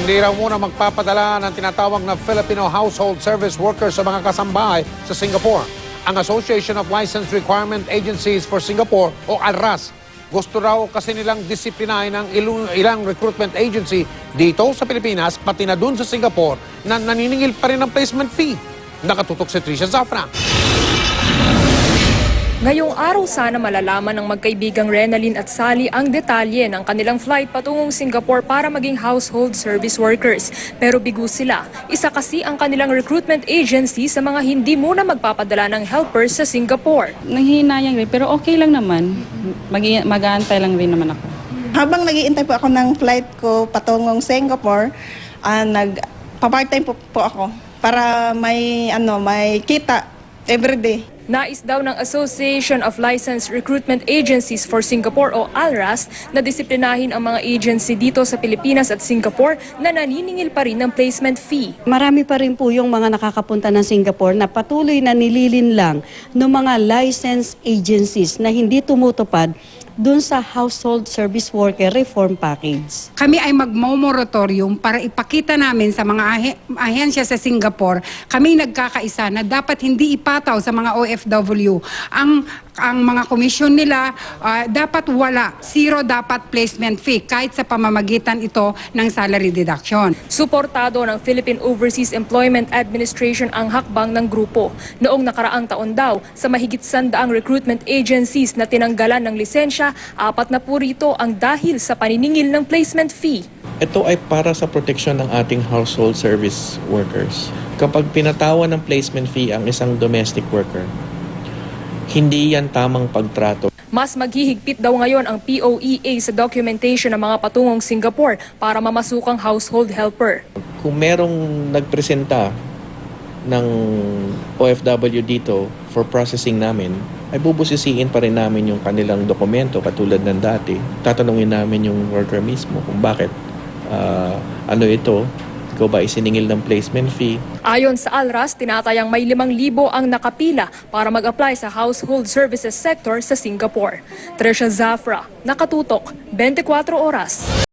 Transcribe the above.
Hindi raw muna magpapadala ng tinatawag na Filipino Household Service Workers sa mga kasambahay sa Singapore. Ang Association of Licensed Requirement Agencies for Singapore o ALRAS, gusto raw kasi nilang disiplinahin ng ilang recruitment agency dito sa Pilipinas pati na dun sa Singapore na naniningil pa rin ng placement fee. Nakatutok si Tricia Zafra. Ngayong araw sana malalaman ng magkaibigang Renalyn at Sally ang detalye ng kanilang flight patungong Singapore para maging household service workers. Pero bigo sila. Isa kasi ang kanilang recruitment agency sa mga hindi muna magpapadala ng helpers sa Singapore. Nanghihinayang rin, pero okay lang naman. Mag-aantay lang rin naman ako. Habang nag-iintay po ako ng flight ko patungong Singapore, nag-part-time po ako para may kita everyday. Nais daw ng Association of Licensed Recruitment Agencies for Singapore o ALRAS na disiplinahin ang mga agency dito sa Pilipinas at Singapore na naniningil pa rin ng placement fee. Marami pa rin po yung mga nakakapunta ng Singapore na patuloy na nililin lang ng mga licensed agencies na hindi tumutupad dun sa Household Service Worker Reform Package. Kami ay magmo-moratorium para ipakita namin sa mga ahensya sa Singapore, kami nagkakaisa na dapat hindi ipataw sa mga OFW ang mga komisyon nila, dapat wala, zero dapat placement fee kahit sa pamamagitan ito ng salary deduction. Suportado ng Philippine Overseas Employment Administration ang hakbang ng grupo. Noong nakaraang taon daw, sa mahigit 100 recruitment agencies na tinanggalan ng lisensya, 4 na po rito ang dahil sa paniningil ng placement fee. Ito ay para sa proteksyon ng ating household service workers. Kapag pinatawan ng placement fee ang isang domestic worker, hindi yan tamang pagtrato. Mas maghihigpit daw ngayon ang POEA sa documentation ng mga patungong Singapore para mamasukang household helper. Kung merong nagpresenta ng OFW dito for processing namin, ay bubusisiin pa rin namin yung kanilang dokumento katulad ng dati. Tatanungin namin yung worker mismo kung bakit ano ito, ikaw ba isiningil ng placement fee. Ayon sa ALRAS, tinatayang may 5,000 ang nakapila para mag-apply sa household services sector sa Singapore. Tricia Zafra, Nakatutok, 24 Oras.